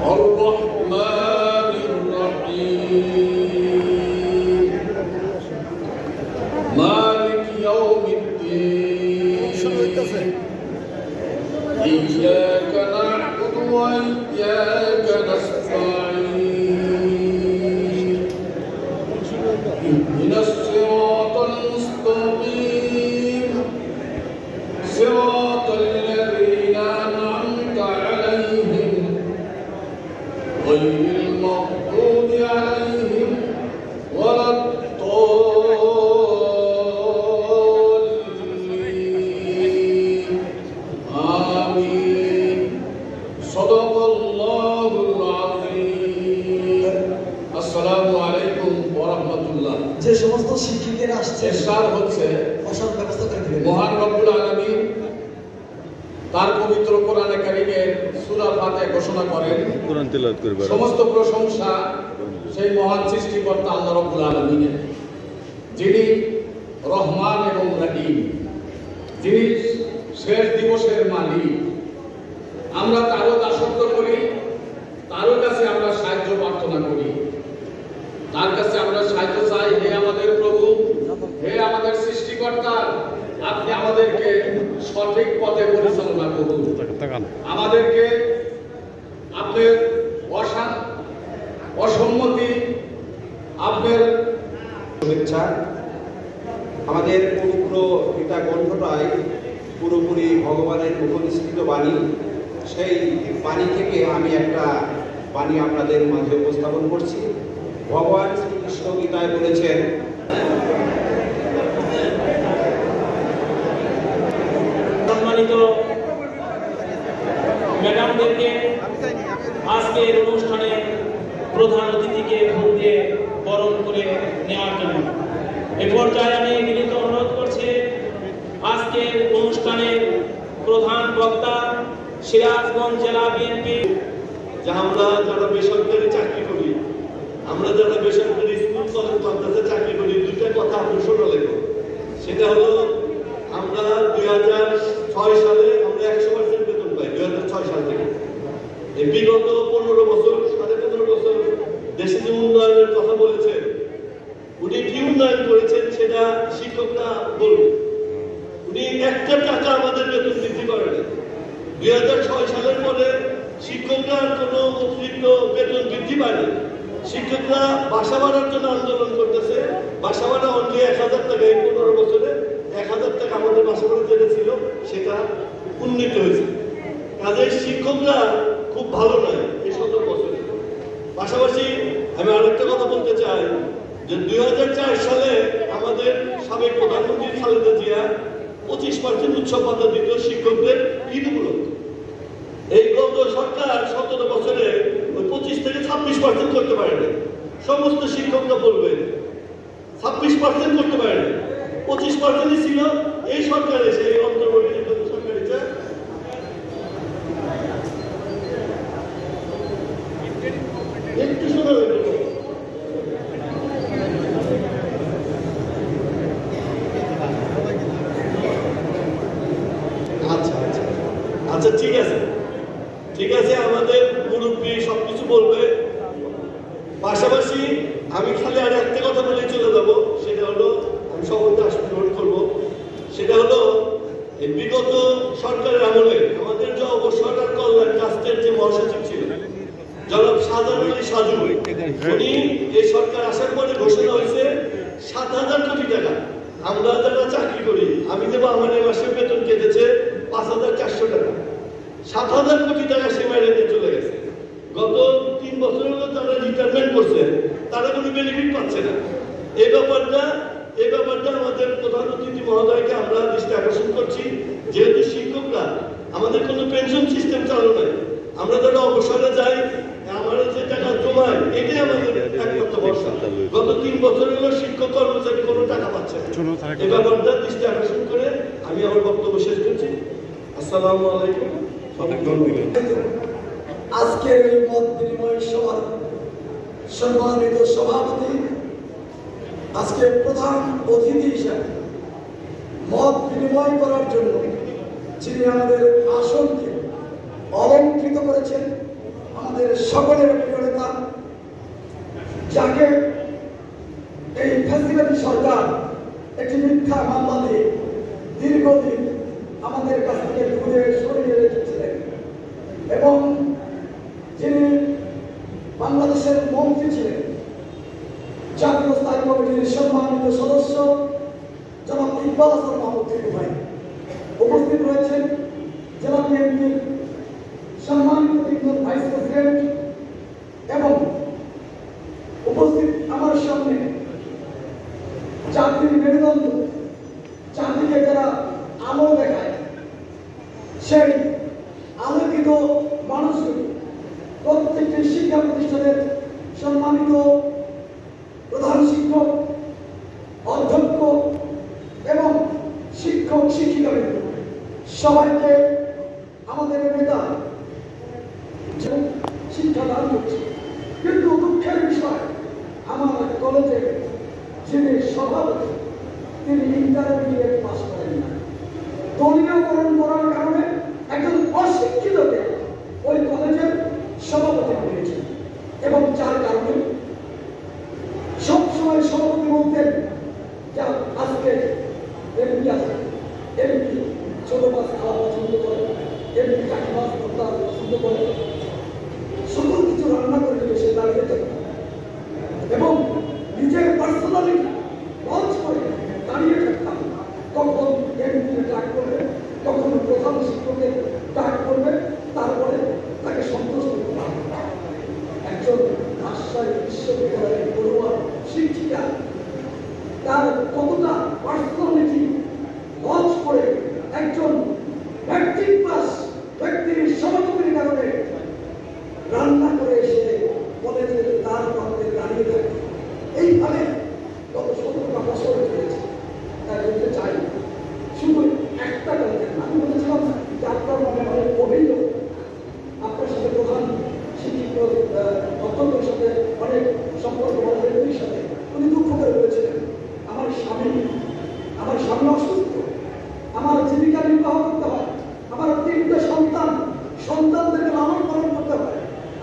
الرحمن الرحيم مالك يوم الدين إياك نعبد وإياك نستعين اهدنا الصراط المستقيم صراط الذين أنعمت عليهم غير المغضوب عليهم ولا الضالين آمين صدق الله العظيم السلام عليكم ورحمة الله যে সমস্ত শিক্ষকেরা আসছে ইরশাদ হচ্ছে অসৎ ব্যবস্থা করে দিবেন মহান রব্বুল আলামিন তার পবিত্র কোরআনে কারীমের সূরা ফাতিহা ঘোষণা করেন কোরআন তেলাওয়াত করবে সমস্ত প্রশংসা সেই মহান সৃষ্টিকর্তা আল্লাহ রাব্বুল আলামিনের, যিনি রহমান এবং রহিম, যিনি শেষ দিবসের মালিক। আমরা তারও দাসত্ব করি, তারও কাছে আমরা সাহায্য প্রার্থনা করি, তার কাছে আমরা সাহায্য চাই। হে আমাদের প্রভু, হে আমাদের সৃষ্টিকর্তা, আপনি আমাদেরকে সঠিক পথে পরিচালনা করুন। আমাদেরকে আপনার অসম্মতি, আপনার শুভেচ্ছা। আমাদের পবিত্র গীতা গ্রন্থটাই পুরোপুরি ভগবানের মুখনিসৃত বাণী। সেই বাণী থেকে আমি একটা বাণী আপনাদের মাঝে উপস্থাপন করছি। ভগবান শ্রীকৃষ্ণ গীতায় বলেছেন, সম্মানিত ম্যাডামদেরকে আজকের অনুষ্ঠানে প্রধান অতিথিকে ফুল দিয়ে বরণ করে নেওয়ার জন্য এ পর্যায়ে আমি বিনীত অনুরোধ করছি আজকের অনুষ্ঠানের প্রধান বক্তা সিরাজগঞ্জ জেলা বিএনপি। যে আমরা যারা বেসরকারি চাকরি করি, আমরা যারা বেসরকারি স্কুল কলেজ মাদ্রাসায় চাকরি করি, দুইটা কথা আপনি শোনা লাগবে। সেটা হলো, আমরা 2006 সালে আমরা 100% বেতন পাই। 2006 সাল থেকে এই বিগত 15 বছর, 15.5 বছর দেশে যে উন্নয়নের কথা বলেছেন, উনি কি উন্নয়ন করেছেন সেটা শিক্ষকরা বলবে। উনি একটা টাকা আমাদের বেতন বৃদ্ধি করেন। 2006 সালের পরে শিক্ষকরা কোনো অতিরিক্ত বেতন বৃদ্ধি পায়নি। শিক্ষকরা বাসা ভাড়ার জন্য আন্দোলন করতেছে। বাসা ভাড়া অনলি 1000 টাকা। এই 15 বছরে 1000 টাকা আমাদের বাসা ভাড়া যেটা ছিল সেটা উন্নীত হয়েছে। কাজের শিক্ষকরা খুব ভালো নয় এই 17 বছরে। পাশাপাশি আমি আরেকটা কথা বলতে চাই যে 2004 সালে আমাদের সাবেক প্রধানমন্ত্রী খালেদা জিয়া 25% উৎসব ভাতা দিত শিক্ষকদের ঈদ উপলক্ষে। এই গত সরকার 17 বছরে ওই 25 থেকে 26% করতে পারে না। সমস্ত শিক্ষকরা বলবে 26% করতে পারে না। 25% ছিল এই সরকার এসে, এই অন্তর্বর্তী সরকার এসে। একটু শোনা লাগবে। আচ্ছা ঠিক আছে, ঠিক আছে, আমাদের মুরব্বী সবকিছু বলবে। পাশাপাশি আমি খালি আর একটা কথা বলে চলে যাব, সেটা হলো আমি সবাইকে গ্রহণ করবো। সেটা হলো এই বিগত সরকারের আমলে আমাদের যে অবসর আর কল্যাণ ট্রাস্টের যে মহাসচিব ছিলেন জনাব শাহজাহান আলী সাজু, উনি এই সরকার আসার পরে ঘোষণা হয়েছে 7,000 কোটি টাকা আমরা যারা চাকরি করি, আমি দেবো, আমার এই মাসে বেতন কেটেছে 5,400 টাকা। 7,000 কোটি টাকা সীমারেতে চলে গেছে। গত 3 বছর হলো যারা রিটায়ারমেন্ট করছে তারা কোনো বেনিফিট পাচ্ছে না। এই ব্যাপারটা আমাদের প্রধান অতিথি মহোদয়কে আমরা দৃষ্টি আকর্ষণ করছি। যেহেতু শিক্ষকরা আমাদের কোনো পেনশন সিস্টেম চালু নাই, আমরা যারা অবসরে যাই, আমাদের যে টাকা জমায়, এটাই আমাদের একমাত্র ভরসা। গত 3 বছর হলো শিক্ষক কর্মচারী কোনো টাকা পাচ্ছে না। এই ব্যাপারটা দৃষ্টি আকর্ষণ করে আমি আমার বক্তব্য শেষ করছি। আসসালামু আলাইকুম। আজকের এই মত বিনিময় সভার সম্মানিত সভাপতি, আজকে প্রধান অতিথি হিসাবে মত বিনিময় করার জন্য যিনি আমাদের আসনকে অলঙ্কৃত করেছেন, আমাদের সকলের প্রিয় নেতা, যাকে এই ফ্যাসিলিটি সরকার একটি মিথ্যা মামলা দিয়ে দীর্ঘদিন আমাদের কাছ থেকে দূরে সরিয়ে রেখেছিলেন এবং যিনি বাংলাদেশের মন্ত্রী ছিলেন, জাতীয় স্থায়ী কমিটির সম্মানিত সদস্য জনাব ইকবাল হাসান মাহমুদ টিপু ভাই উপস্থিত রয়েছেন, জেলা বিএনপির সম্মানিত তিনজন ভাইস প্রেসিডেন্ট এবং উপস্থিত আমার সামনে জাতির মেরুদণ্ড, জাতিকে যারা আলো দেখায় সেই আলোকিত মানুষগুলি, প্রত্যেকটি শিক্ষা প্রতিষ্ঠানের সম্মানিত প্রধান শিক্ষক, অধ্যক্ষ এবং শিক্ষক শিক্ষিকাবৃন্দ, সবাইকে আমাদের নেতা শিক্ষাদান করছে। কিন্তু দুঃখের বিষয়, আমার কলেজে যিনি সভাপতি তিনি ইন্টারমিডিয়েট পাস করেন না। দলীয়করণ করার কারণে একজন অশিক্ষিতকে ওই কলেজের সভাপতি করেছেন এবং যার কারণে সবসময় সভাপতি বলতেন যা আজকে এমপি আছে, এমপি ছোট মাছ খাওয়া পছন্দ করে, এমপি কাঠি মাছ ভর্তা পছন্দ করে, সকল কিছু রান্না করে নিয়ে সে দাঁড়িয়ে থাকে এবং নিজের পার্সোনালিটি লঞ্চ করে দাঁড়িয়ে থাকতাম। কখন এমপি ডাক করবে, কখন প্রধান শিক্ষকের ডাক করবে, তারপরে তাকে সন্তুষ্ট করতে হবে। একজন রাজশাহী বিশ্ববিদ্যালয়ের পড়ুয়া শিক্ষিকা তার কতটা পার্সোনালিটি লঞ্চ করে একজন ব্যক্তির পাস ব্যক্তির সমাজের কারণে রান্না করে এসে কলেজের তার প্রান্তে দাঁড়িয়ে থাকে। এইভাবে গত 17টা বছর চলেছে। তাই বলতে চাই, শুধু একটা কলেজের না, আমি বলেছিলাম যে আপনার মনে হয় অভিযোগ, আপনার সাথে প্রধান শিক্ষিত অধ্যক্ষের সাথে অনেক সম্পর্ক ব্যক্তির সাথে উনি দুঃখ করে বলেছিলেন, আমার স্বামী অসুস্থ, আমার জীবিকা নির্বাহ করতে হয়, আমার 3টে সন্তানদেরকে লালন পালন করতে হয়।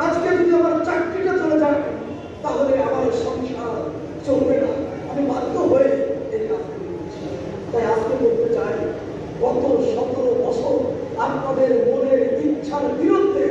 আজকে যদি আমার চাকরিটা চলে যায় তাহলে আমার সংসার চলবে না, আমি বাধ্য হয়ে এই কাজগুলি করছি। তাই আজকে বলতে চাই, গত 17 বছর আপনাদের মনের ইচ্ছার বিরুদ্ধে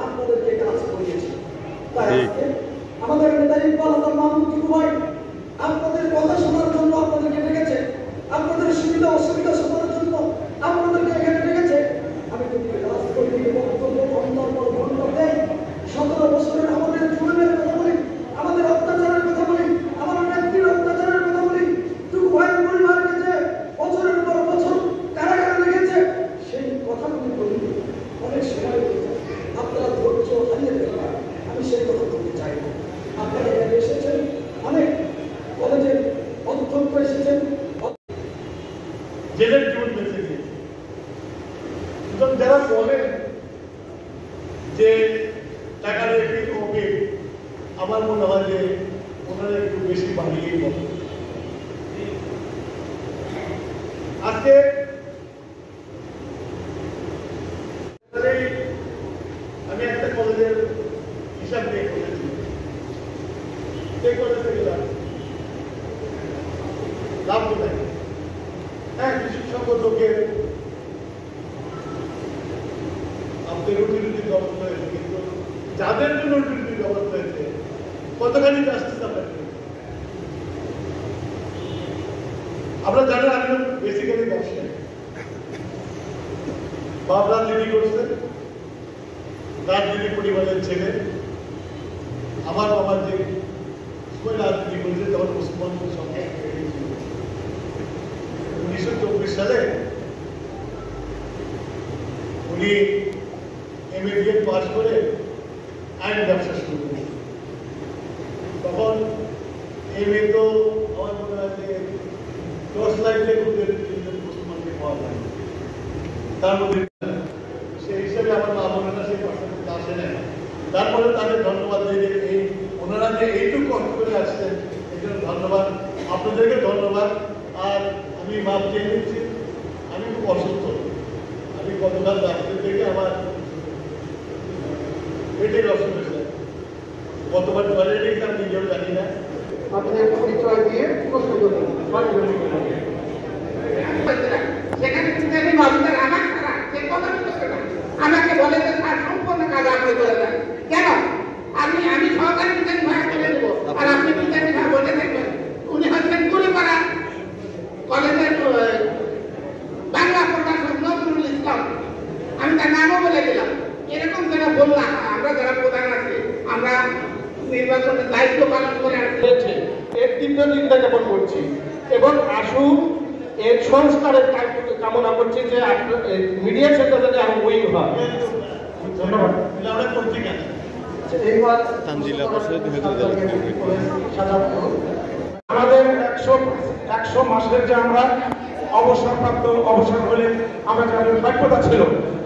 আপনাদেরকে কাজ করিয়েছি। তাই আজকে আমাদের নেতা ইকবাল হাসান মাহমুদ টিপু ভাই আপনাদের কথা শোনার জন্য আপনাদেরকে ডেকেছে, আপনাদের সুবিধা অসুবিধা শোনার জন্য আপনাদেরকে এখানে ডেকেছে। আমি যদি রাজনৈতিক বক্তব্য ঘন্টার পর ঘন্টা দেই, 17 বছরের আমাদের জুলুমের কথা বলি, আমাদের অত্যাচারের কথা বলি, আমাদের নেত্রীর অত্যাচারের কথা বলি, টিপু ভাইয়ের পরিবারকে যে বছরের পর বছর কারাগারে রেখেছে, সেই কথাগুলি বলি, অনেক সময় আপনারা ধৈর্য হারিয়ে ফেলবেন। আমি সেই কথা বলতে চাই না। আপনারা এখানে এসেছেন, অনেক কলেজের অধ্যক্ষ এসেছেন, জেলের জীবন বেঁচে গিয়েছে। সুতরাং যারা বলেন যে টাকা রেখে হবে, আমার মনে হয় যে ওনারা একটু বেশি বাড়িয়েই বলেন। আজকে আমি একটা কলেজের হিসাব দিয়ে করেছি, সেই কলেজে গেলাম, লাভ কোথায়? হ্যাঁ, কিছু সংখ্যক লোকের আমাদের রুটি ব্যবস্থা হয়েছে, কিন্তু যাদের জন্য রুটি ব্যবস্থা হয়েছে কতখানি জাস্টিস আমরা জানেন। আমি বেসিক্যালি ব্যবসায়ী, বাপ রাজনীতি করছে, রাজনীতি পরিবারের ছেলে। আমার বাবার যে সময় রাজনীতি করেছে তখন মুসলমানদের সংখ্যা 1924 সালে উনি এমএ পাস করে আইন ব্যবসা শুরু করেছেন। তখন এমএ তো আমার মনে হয় যে 10 লাখ মুসলমানকে পাওয়া যায়, তার মধ্যে সেই হিসাবে আমার মা বোনেরা সেই পার্সেন্টেজ আসে না। তারপরে তাদের ধন্যবাদ দিয়ে এই ওনারা যে এইটুকু কষ্ট করে আসছেন এই জন্য ধন্যবাদ, আপনাদেরকে ধন্যবাদ। আর আমি মাপ চেয়ে নিচ্ছি, আমি খুব অসুস্থ, আমি গতকাল রাত্রে থেকে আমার পেটের অসুবিধা, কতবার টয়লেটে গেছে আমি নিজেও জানি না। আপনাদের পরিচয় দিয়ে প্রশ্ন করবেন। সেখানে কিন্তু আমি মজুদার আমার ছাড়া সে কথা বলছে না, আমাকে বলে যে তার সম্পূর্ণ কাজ আপনি করে দেন। কেন আমি সহকারী বিচার ভাড়া করে দেবো আর আপনি বিচার ভাড়া বলে দেখবেন। উনি হচ্ছেন কুড়িপাড়া কলেজের বাংলা প্রকাশক নজরুল ইসলাম, আমি তার নামও বলে দিলাম। এরকম যারা বললাম আমরা যারা প্রধান আছি আমরা নির্বাচনের দায়িত্ব পালন করে হয়েছে এর তীব্র নিন্দা জ্ঞাপন করছি এবং আসুন এর সংস্কারের কামনা করছি যে মিডিয়া সেক্টর যাতে আরো উইং হয়। ধন্যবাদ। আমরা পত্রিকা এইবার আমাদের 100 মাসের যে আমরা অবসরপ্রাপ্ত অবসর হলে আমরা যে প্রাপ্যতা ছিল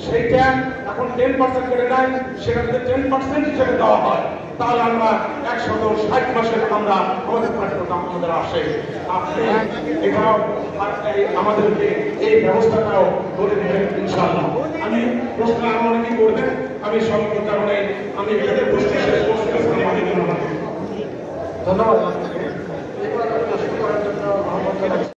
সেইটা এখন 10% করে নেয়, সেটা যদি 10% হিসেবে দেওয়া হয় তাহলে আমরা 160 মাসের আমরা আমাদের প্রাপ্যতা আমাদের আসে। আপনি এটাও আমাদেরকে এই ব্যবস্থাটাও করে দেবেন ইনশাআল্লাহ। আমি প্রশ্ন আরো অনেকেই করবেন, আমি স্বল্প কারণে আমি এখানে প্রশ্ন শেষ করতে ধন্যবাদ। ধন্যবাদ। এবার প্রশ্ন করার জন্য আহ্বান জানাচ্ছি।